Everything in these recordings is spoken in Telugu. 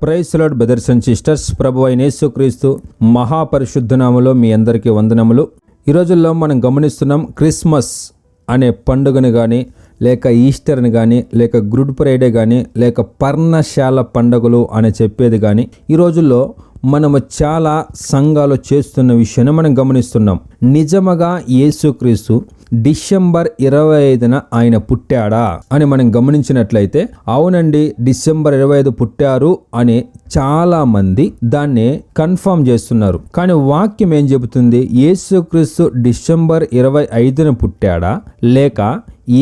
Praise lord brothers and sisters. ప్రభువైన యేసుక్రీస్తు మహాపరిశుద్ధ నామములో మీ అందరికీ వందనములు. ఈ రోజుల్లో మనం గమనిస్తున్నాం, క్రిస్మస్ అనే పండుగను కానీ, లేక ఈస్టర్ని కానీ, లేక గుడ్ ఫ్రైడే కానీ, లేక పర్ణశాల పండుగలు అని చెప్పేది కానీ, ఈ రోజుల్లో మనము చాలా సంఘాలు చేస్తున్న విషయాన్ని మనం గమనిస్తున్నాం. నిజముగా యేసుక్రీస్తు డిసెంబర్ 25న ఆయన పుట్టాడా అని మనం గమనించినట్లయితే, అవునండి డిసెంబర్ 25 పుట్టారు అని చాలా మంది దాన్ని కన్ఫర్మ్ చేస్తున్నారు. కానీ వాక్యం ఏం చెబుతుంది? యేసుక్రీస్తు డిసెంబర్ 25న పుట్టాడా లేక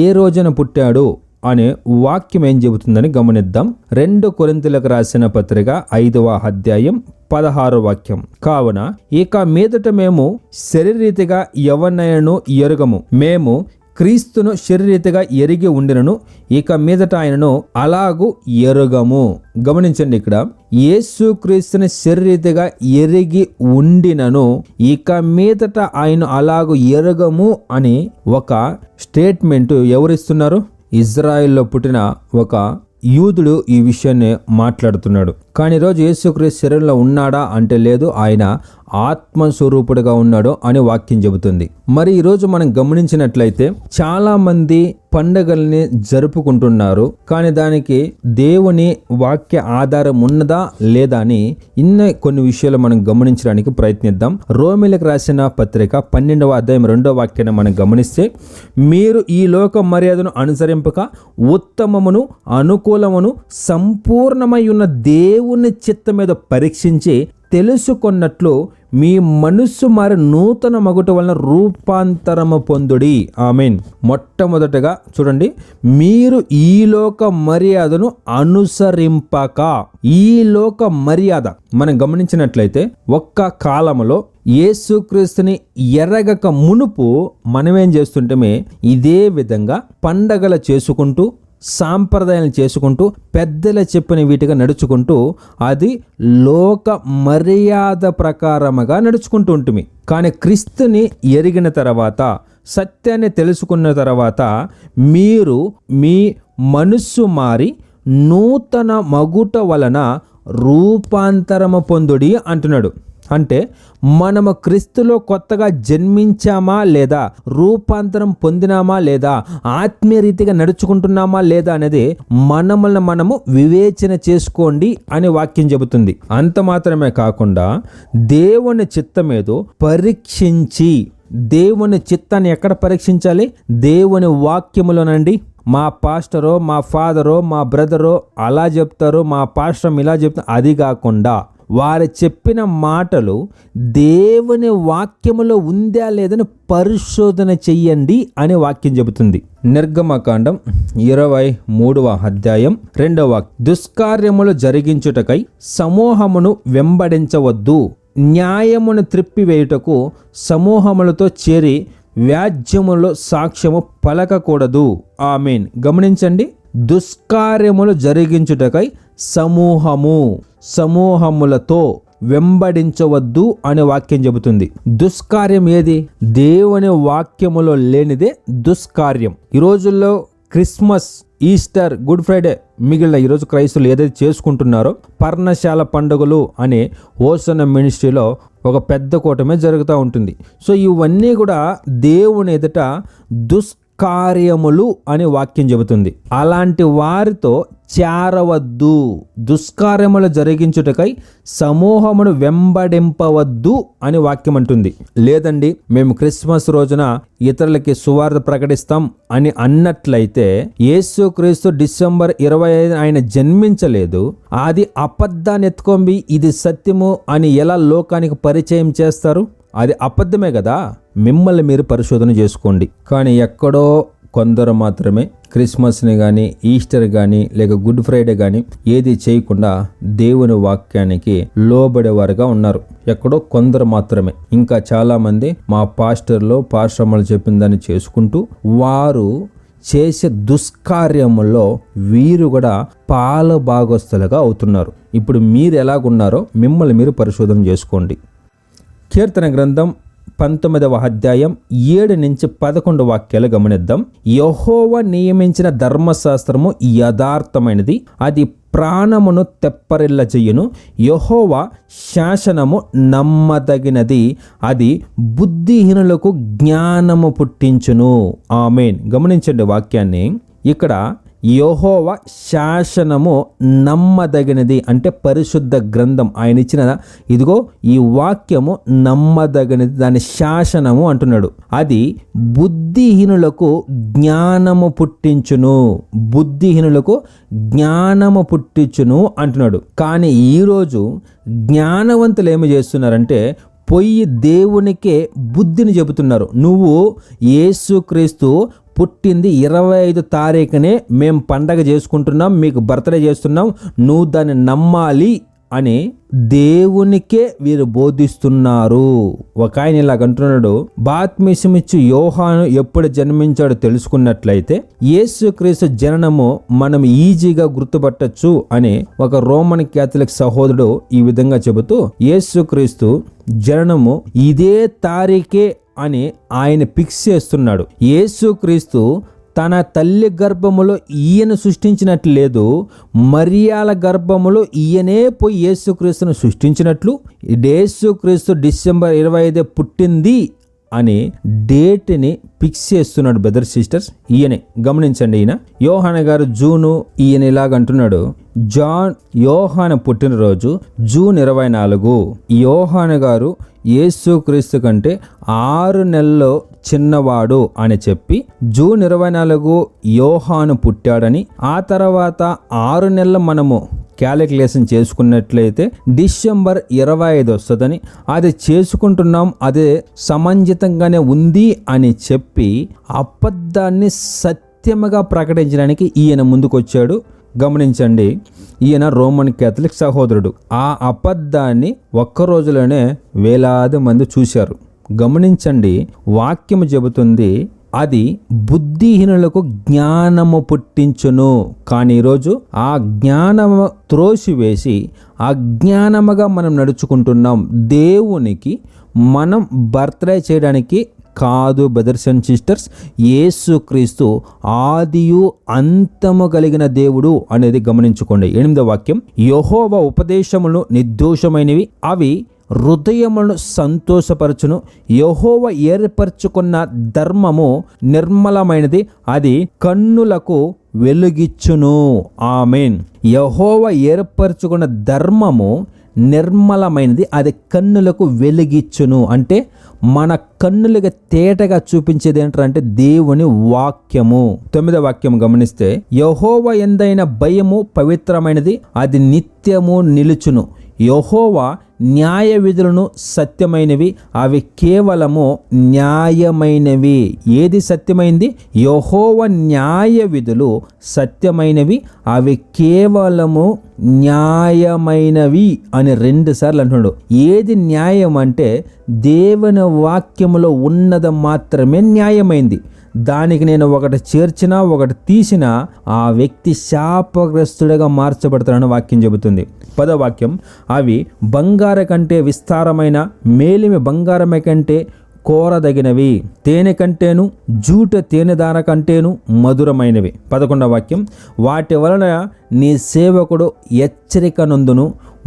ఏ రోజున పుట్టాడు అనే వాక్యం ఏం చెబుతుందని గమనిద్దాం. 2 కొరింథీయులకు రాసిన పత్రిక 5వ అధ్యాయం 16వ వాక్యం. కావున ఇక మీదట మేము శరీరీతిగా ఎవరినైనాను ఎరుగము, మేము క్రీస్తును శరీరీతిగా ఎరిగి ఉండినను ఇక మీదట ఆయనను అలాగూ ఎరుగము. గమనించండి, ఇక్కడ యేసు క్రీస్తుని శరీరీతిగా ఎరిగి ఉండినను ఇక మీదట ఆయన అలాగూ ఎరుగము అని ఒక స్టేట్మెంట్ ఎవరిస్తున్నారు? ఇజ్రాయెల్లో పుట్టిన ఒక యూదుడు ఈ విషయాన్ని మాట్లాడుతున్నాడు. కానీ ఈరోజు యేసుక్రీస్తు శరీరంలో ఉన్నాడా అంటే లేదు, ఆయన ఆత్మస్వరూపుడుగా ఉన్నాడు అని వాక్యం చెబుతుంది. మరి ఈరోజు మనం గమనించినట్లయితే చాలా మంది పండుగల్ని జరుపుకుంటున్నారు, కానీ దానికి దేవుని వాక్య ఆధారం ఉన్నదా లేదా అని కొన్ని విషయాలు మనం గమనించడానికి ప్రయత్నిద్దాం. రోమీయులకు రాసిన పత్రిక 12వ అధ్యాయం 2వ వాక్యాన్ని మనం గమనిస్తే, మీరు ఈ లోక మర్యాదను అనుసరింపక ఉత్తమమును అనుకూలమును సంపూర్ణమై ఉన్న దేవుని చిత్తం మీద పరీక్షించి తెలుసుకున్నట్లు మీ మనస్సు మరి నూతన మగుట వలన రూపాంతరము పొందుడి. ఆమేన్. మొట్టమొదటగా చూడండి, మీరు ఈ లోక మర్యాదను అనుసరింపక. ఈ లోక మర్యాద మనం గమనించినట్లయితే ఒక్క కాలంలో యేసుక్రీస్తుని ఎరగక మునుపు మనమేం చేస్తుంటే ఇదే విధంగా పండగలు చేసుకుంటూ, సాంప్రదాయాలు చేసుకుంటూ, పెద్దల చెప్పిన వీటిగా నడుచుకుంటూ, అది లోక మర్యాద ప్రకారముగా నడుచుకుంటూ ఉంటుంది. కానీ క్రీస్తుని ఎరిగిన తర్వాత, సత్యాన్ని తెలుసుకున్న తర్వాత మీరు మీ మనస్సు మారి నూతన మగుట వలన రూపాంతరము పొందుడి అంటున్నాడు. అంటే మనము క్రీస్తులో కొత్తగా జన్మించామా లేదా, రూపాంతరం పొందినామా లేదా, ఆత్మీయ రీతిగా నడుచుకుంటున్నామా లేదా అనేది మనము వివేచన చేసుకోండి అని వాక్యం చెబుతుంది. అంత మాత్రమే కాకుండా దేవుని చిత్తమేదో పరీక్షించి, దేవుని చిత్తాన్ని ఎక్కడ పరీక్షించాలి? దేవుని వాక్యములోనండి. మా పాస్టరో, మా ఫాదరో, మా బ్రదరో అలా చెప్తారు, మా పాస్టర్ ఇలా చెప్తారు, అది కాకుండా వారు చెప్పిన మాటలు దేవుని వాక్యములో ఉందా లేదని పరిశోధన చెయ్యండి అని వాక్యం చెబుతుంది. నిర్గమకాండం 23వ అధ్యాయం 2వ వాక్యం. దుష్కార్యములు జరిగించుటకై సమూహమును వెంబడించవద్దు, న్యాయమును త్రిప్పివేయుటకు సమూహములతో చేరి వ్యాజ్యములో సాక్ష్యము పలకకూడదు. ఆమేన్. గమనించండి, దుష్కార్యములు జరిగించుటకై సమూహములతో వెంబడించవద్దు అనే వాక్యం చెబుతుంది. దుష్కార్యం ఏది? దేవుని వాక్యములో లేనిదే దుష్కార్యం. ఈ రోజుల్లో క్రిస్మస్, ఈస్టర్, గుడ్ ఫ్రైడే మిగిలిన ఈరోజు క్రైస్తవులు ఏదైతే చేసుకుంటున్నారో పర్ణశాల పండుగలు అనే హోసన్న మినిస్ట్రీలో ఒక పెద్ద కూటమే జరుగుతూ ఉంటుంది. సో ఇవన్నీ కూడా దేవుని ఎదుట దుష్కార్యములు అని వాక్యం చెబుతుంది. అలాంటి వారితో చేరవద్దు, దుష్కార్యములు జరిగించుటకై సమూహమును వెంబడింపవద్దు అని వాక్యం అంటుంది. లేదండి మేము క్రిస్మస్ రోజున ఇతరులకి సువార్త ప్రకటిస్తాం అని అన్నట్లయితే, యేసుక్రీస్తు డిసెంబర్ 25 ఆయన జన్మించలేదు, అది అబద్ధాన్ని ఎత్తుకొని ఇది సత్యము అని ఎలా లోకానికి పరిచయం చేస్తారు? అది అబద్ధమే కదా. మిమ్మల్ని మీరు పరిశోధన చేసుకోండి. కానీ ఎక్కడో కొందరు మాత్రమే క్రిస్మస్ని కానీ, ఈస్టర్ కానీ, లేక గుడ్ ఫ్రైడే కానీ ఏది చేయకుండా దేవుని వాక్యానికి లోబడేవారుగా ఉన్నారు. ఎక్కడో కొందరు మాత్రమే. ఇంకా చాలామంది మా పాస్టర్లు చెప్పిన దాన్ని చేసుకుంటూ వారు చేసే దుష్కార్యముల్లో వీరు కూడా పాల భాగస్తులుగా అవుతున్నారు. ఇప్పుడు మీరు ఎలాగున్నారో మిమ్మల్ని మీరు పరిశోధన చేసుకోండి. కీర్తన గ్రంథం 19వ అధ్యాయం 7 నుంచి 11 వాక్యాలు గమనిద్దాం. యెహోవా నియమించిన ధర్మశాస్త్రము యథార్థమైనది, అది ప్రాణమును తెప్పరిల్ల చెయ్యును. యెహోవా శాసనము నమ్మదగినది, అది బుద్ధిహీనులకు జ్ఞానము పుట్టించును. ఆమేన్. గమనించండి వాక్యాన్ని. ఇక్కడ యెహోవా శాసనము నమ్మదగినది అంటే పరిశుద్ధ గ్రంథం ఆయన ఇచ్చిన, ఇదిగో ఈ వాక్యము నమ్మదగినది, దాని శాసనము అంటున్నాడు. అది బుద్ధిహీనులకు జ్ఞానము పుట్టించును, బుద్ధిహీనులకు జ్ఞానము పుట్టించును అంటున్నాడు. కానీ ఈరోజు జ్ఞానవంతులు ఏమి చేస్తున్నారంటే పొయ్యి దేవునికే బుద్ధిని చెబుతున్నారు. నువ్వు యేసుక్రీస్తు పుట్టింది 25 తారీఖునే మేము పండగ చేసుకుంటున్నాం, మీకు బర్త్డే చేస్తున్నాం, నువ్వు దాన్ని నమ్మాలి అని దేవునికే వీరు బోధిస్తున్నారు. ఒక ఆయన ఇలాగ అంటున్నాడు, బాప్తిస్మమిచ్చు యోహాను ఎప్పుడు జన్మించాడో తెలుసుకున్నట్లయితే యేసుక్రీస్తు జననము మనం ఈజీగా గుర్తుపట్టచ్చు అని ఒక రోమన్ క్యాథలిక్ సహోదరుడు ఈ విధంగా చెబుతూ యేసుక్రీస్తు జననము ఇదే తారీఖే అని ఆయన ఫిక్స్ చేస్తున్నాడు. యేసుక్రీస్తు తన తల్లి గర్భములో ఈయన సృష్టించినట్లు లేదు, మరియాల గర్భములో ఈయనే పోయి యేసుక్రీస్తును సృష్టించినట్లు యేసుక్రీస్తు డిసెంబర్ 25 పుట్టింది అని డేట్ని ఫిక్స్ చేస్తున్నాడు. బ్రదర్ సిస్టర్స్, ఈయనే గమనించండి. ఈయన యోహాను గారు జూను, ఈయన ఇలాగంటున్నాడు, యోహాను పుట్టినరోజు జూన్ 24. యోహాను గారు యేసుక్రీస్తు కంటే 6 నెలల్లో చిన్నవాడు అని చెప్పి జూన్ 24 యోహాను పుట్టాడని, ఆ తర్వాత 6 నెలలు మనము క్యాలిక్యులేషన్ చేసుకున్నట్లయితే డిసెంబర్ 25 వస్తుందని, అది చేసుకుంటున్నాం, అదే సమంజితంగానే ఉంది అని చెప్పి అబద్ధాన్ని సత్యముగా ప్రకటించడానికి ఈయన ముందుకొచ్చాడు. గమనించండి, ఈయన రోమన్ క్యాథలిక్ సహోదరుడు. ఆ అబద్ధాన్ని ఒక్క రోజులోనే వేలాది మంది చూశారు. గమనించండి, వాక్యము చెబుతుంది అది బుద్ధిహీనులకు జ్ఞానము పుట్టించును. కానీ ఈరోజు ఆ జ్ఞానము త్రోసివేసి అజ్ఞానముగా మనం నడుచుకుంటున్నాం. దేవునికి మనం బర్త్డే చేయడానికి కాదు బ్రదర్స్ అండ్ సిస్టర్స్, యేసుక్రీస్తు ఆదియు అంతము కలిగిన దేవుడు అనేది గమనించుకోండి. 8వ వాక్యం, యెహోవా ఉపదేశములు నిర్దోషమైనవి, అవి హృదయములను సంతోషపరచును. యెహోవా ఏర్పరచుకున్న ధర్మము నిర్మలమైనది, అది కన్నులకు వెలుగిచ్చును. ఆమేన్. యెహోవా ఏర్పరచుకున్న ధర్మము నిర్మలమైనది, అది కన్నులకు వెలుగిచ్చును. అంటే మన కన్నులుగా తేటగా చూపించేది ఏంటంటే దేవుని వాక్యము. 9వ వాక్యం గమనిస్తే, యెహోవా యందైన భయము పవిత్రమైనది, అది నిత్యము నిలుచును. యెహోవా న్యాయ విధులను సత్యమైనవి, అవి కేవలము న్యాయమైనవి. ఏది సత్యమైంది? యెహోవా న్యాయ విధులు సత్యమైనవి, అవి కేవలము న్యాయమైనవి అని 2 సార్లు అంటున్నాడు. ఏది న్యాయం అంటే దేవుని వాక్యములో ఉన్నది మాత్రమే న్యాయమైంది. దానికి నేను ఒకటి చేర్చినా ఒకటి తీసినా ఆ వ్యక్తి శాపగ్రస్తుడిగా మార్చబడతాడని వాక్యం చెబుతుంది. 10వ వాక్యం, అవి బంగార కంటే విస్తారమైన, మేలిమి బంగారమే కంటే కోరదగినవి, తేనె కంటేను జూట తేనెదార కంటేను మధురమైనవి. 11వ వాక్యం, వాటి వలన నీ సేవకుడు హెచ్చరిక నొందును,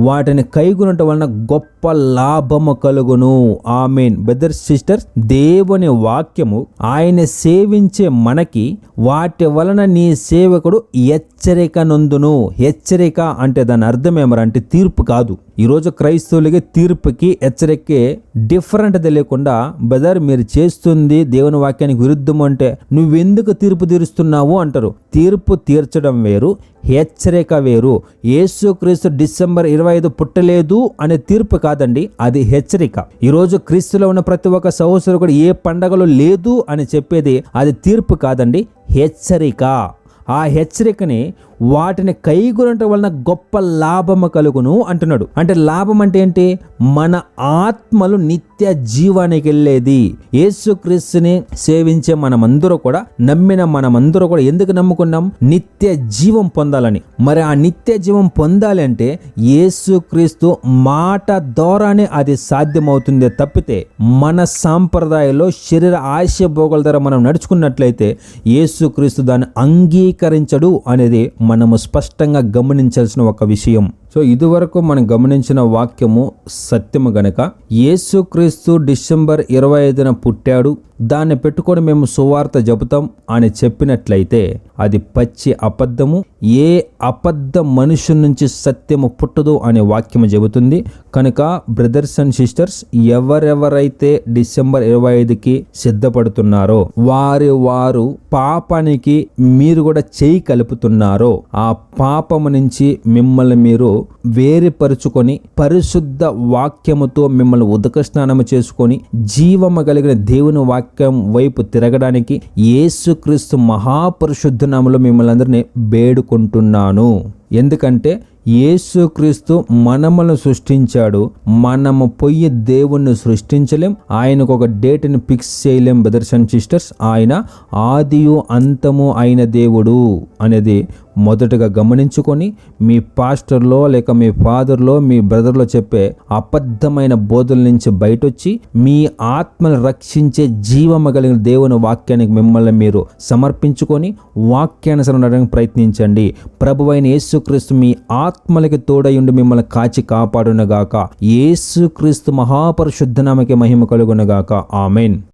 వాటిని కైగొనుట వలన గొప్ప లాభము కలుగును. ఆమేన్. బ్రదర్స్ సిస్టర్స్, దేవుని వాక్యము ఆయన సేవించే మనకి వాటి వలన నీ సేవకుడు హెచ్చరిక నొందును. హెచ్చరిక అంటే దాని అర్థం ఏమరంటే తీర్పు కాదు. ఈరోజు క్రైస్తవులకి తీర్పుకి హెచ్చరికే డిఫరెంట్ తెలియకుండా, బ్రదర్ మీరు చేస్తుంది దేవుని వాక్యానికి విరుద్ధం అంటే నువ్వెందుకు తీర్పు తీరుస్తున్నావు అంటారు. తీర్పు తీర్చడం వేరు, హెచ్చరిక వేరు. యేసుక్రీస్తు డిసెంబర్ 25 పుట్టలేదు అనే తీర్పు కాదండి, అది హెచ్చరిక. ఈరోజు క్రీస్తులో ఉన్న ప్రతి ఒక్క సహోదరుడు కూడా ఏ పండగలో లేదు అని చెప్పేది అది తీర్పు కాదండి, హెచ్చరిక. ఆ హెచ్చరికని వాటిని కైగొనటం వలన గొప్ప లాభము కలుగును అంటున్నాడు. అంటే లాభం అంటే ఏంటి? మన ఆత్మలు నిత్య జీవానికి వెళ్ళేది. యేసుక్రీస్తుని సేవించే మనమందరూ కూడా, నమ్మిన మనమందరూ కూడా ఎందుకు నమ్ముకున్నాం? నిత్య జీవం పొందాలని. మరి ఆ నిత్య జీవం పొందాలి అంటే యేసుక్రీస్తు మాట ద్వారానే అది సాధ్యమవుతుంది తప్పితే మన సాంప్రదాయంలో శరీర ఆశ భోగుల ద్వారా మనం నడుచుకున్నట్లయితే యేసుక్రీస్తు దాన్ని అంగీకరించడు అనేది మనము స్పష్టంగా గమనించాల్సిన ఒక విషయం. సో ఇదివరకు మనం గమనించిన వాక్యము సత్యము గనక యేసుక్రీస్తు డిసెంబర్ 25న పుట్టాడు, దాన్ని పెట్టుకొని మేము సువార్త చెబుతాం అని చెప్పినట్లయితే అది పచ్చి అబద్ధము. ఏ అబద్ధ మనుషుల నుంచి సత్యము పుట్టదు అనే వాక్యము చెబుతుంది. కనుక బ్రదర్స్ అండ్ సిస్టర్స్, ఎవరెవరైతే డిసెంబర్ 25కి సిద్ధపడుతున్నారో వారు పాపానికి మీరు కూడా చేయి కలుపుతున్నారో ఆ పాపము నుంచి మిమ్మల్ని మీరు వేరుపరుచుకొని పరిశుద్ధ వాక్యముతో మిమ్మల్ని ఉదక స్నానము చేసుకొని జీవము కలిగిన దేవుని వాక్యం వైపు తిరగడానికి యేసుక్రీస్తు మహాపరిశుద్ధ నామములో మిమ్మల్ని అందరినీ వేడుకుంటున్నాను. ఎందుకంటే యేసుక్రీస్తు మనములను సృష్టించాడు, మనము పోయి దేవుణ్ణి సృష్టించలేం, ఆయనకు ఒక డేట్ని ఫిక్స్ చేయలేం. బ్రదర్స్ అండ్ సిస్టర్స్, ఆయన ఆదియు అంతము అయిన దేవుడు అనేది మొదటగా గమనించుకొని మీ పాస్టర్లో లేక మీ ఫాదర్లో మీ బ్రదర్లో చెప్పే అబద్ధమైన బోధల నుంచి బయటొచ్చి మీ ఆత్మను రక్షించే జీవము కలిగిన దేవుని వాక్యానికి మిమ్మల్ని మీరు సమర్పించుకొని వాక్యానుసారం ఉండడానికి ప్రయత్నించండి. ప్రభువైన యేసుక్రీస్తు మీ ఆత్మలకి తోడయుండి మిమ్మల్ని కాచి కాపాడునగాక. యేసుక్రీస్తు మహాపరిశుద్ధ నామముకే మహిమ కలుగునగాక. ఆమేన్.